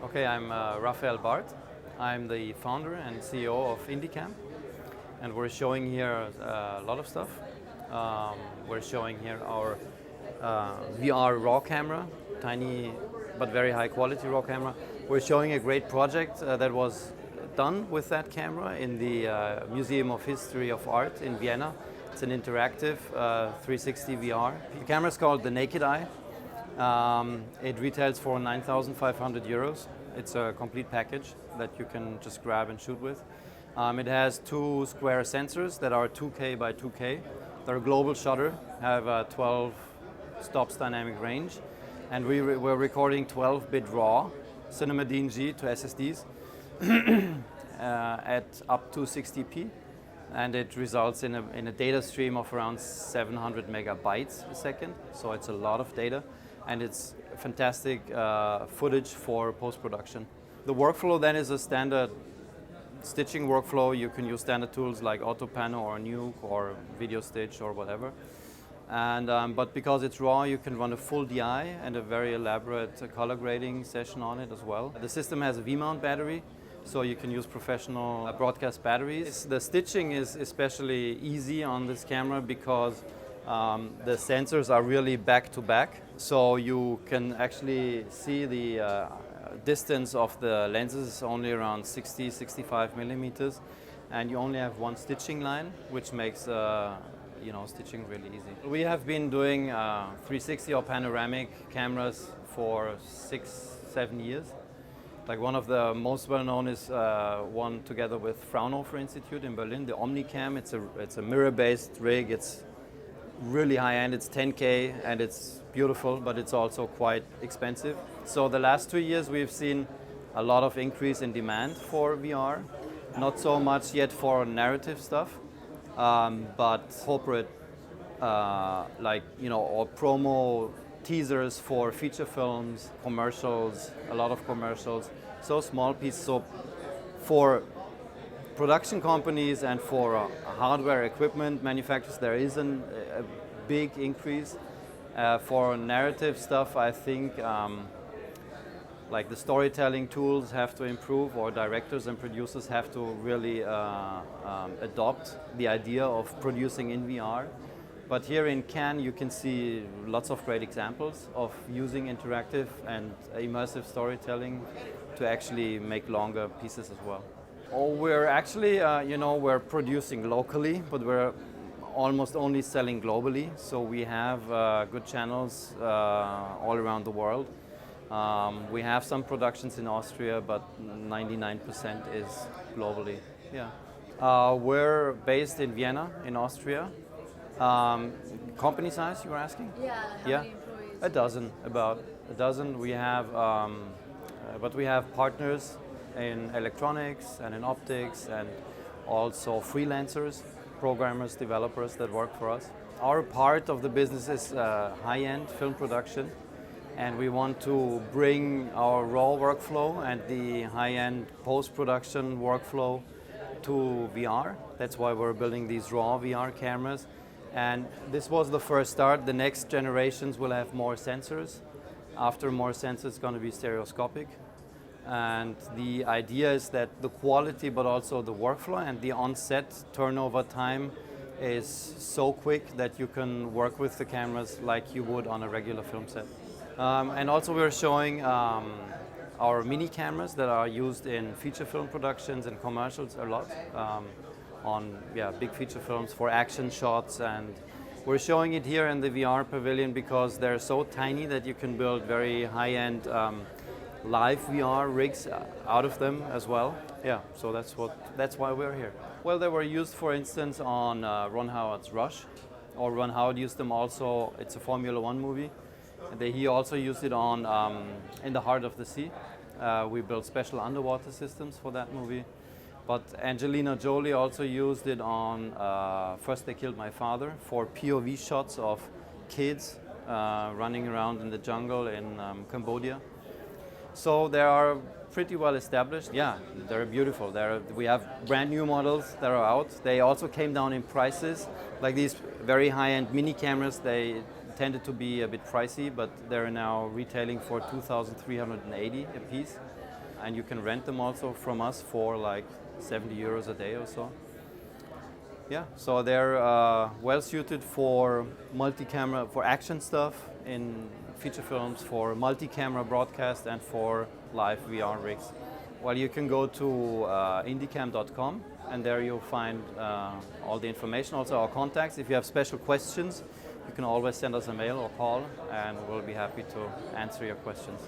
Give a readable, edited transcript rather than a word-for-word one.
Okay, I'm Raphael Barth. I'm the founder and CEO of IndieCam, and we're showing here a lot of stuff. We're showing here our VR RAW camera, tiny but very high quality RAW camera. We're showing a great project that was done with that camera in the Museum of History of Art in Vienna. It's an interactive 360 VR. The camera is called the nakedEYE. It retails for 9,500 euros. It's a complete package that you can just grab and shoot with. It has two square sensors that are 2K by 2K. They're a global shutter, have a 12 stops dynamic range, and we're recording 12-bit RAW, Cinema DNG to SSDs at up to 60p, and it results in a data stream of around 700 megabytes a second, so it's a lot of data. And it's fantastic footage for post-production. The workflow then is a standard stitching workflow. You can use standard tools like AutoPano or Nuke or Video Stitch or whatever. And but because it's RAW, you can run a full DI and a very elaborate color grading session on it as well. The system has a V-mount battery, so you can use professional broadcast batteries. The stitching is especially easy on this camera because the sensors are really back to back, so you can actually see the distance of the lenses is only around 60-65 millimeters, and you only have one stitching line, which makes stitching really easy. We have been doing 360 or panoramic cameras for 6-7 years. Like one of the most well-known is one together with Fraunhofer Institute in Berlin, the OmniCam. It's a mirror-based rig. It's really high-end, it's 10K, and it's beautiful, but it's also quite expensive. So the last 2 years we've seen a lot of increase in demand for VR, not so much yet for narrative stuff, but corporate, or promo teasers for feature films, commercials, a lot of commercials, so small pieces. So for production companies and for hardware equipment manufacturers, there is a big increase. For narrative stuff, I think like the storytelling tools have to improve, or directors and producers have to really adopt the idea of producing in VR. But here in Cannes, you can see lots of great examples of using interactive and immersive storytelling to actually make longer pieces as well. Oh, we're actually, we're producing locally, but we're almost only selling globally. So we have good channels all around the world. We have some productions in Austria, but 99% is globally. Yeah. We're based in Vienna, in Austria. Company size, you were asking? Yeah. How many employees? About a dozen. We have, but we have partners in electronics and in optics, and also freelancers, programmers, developers that work for us. Our part of the business is high-end film production, and we want to bring our raw workflow and the high-end post-production workflow to VR. That's why we're building these raw VR cameras. And this was the first start. The next generations will have more sensors. After more sensors, it's going to be stereoscopic. And the idea is that the quality, but also the workflow and the on-set turnover time is so quick that you can work with the cameras like you would on a regular film set. And also we're showing our mini cameras that are used in feature film productions and commercials a lot, on big feature films for action shots. And we're showing it here in the VR pavilion because they're so tiny that you can build very high-end live VR rigs out of them as well. Yeah, so that's why we're here. Well, they were used, for instance, on Ron Howard's Rush, or Ron Howard used them also. It's a Formula One movie. He also used it on In the Heart of the Sea. We built special underwater systems for that movie. But Angelina Jolie also used it on First They Killed My Father for POV shots of kids running around in the jungle in Cambodia. So they are pretty well established. Yeah, they're beautiful. We have brand new models that are out. They also came down in prices. Like these very high-end mini cameras, they tended to be a bit pricey, but they're now retailing for 2,380 a piece. and you can rent them also from us for like 70 euros a day or so. Yeah, so they're well suited for multi-camera, for action stuff in feature films, for multi-camera broadcast, and for live VR rigs. Well, you can go to IndieCam.com, and there you'll find all the information, also our contacts. If you have special questions, you can always send us a mail or call, and we'll be happy to answer your questions.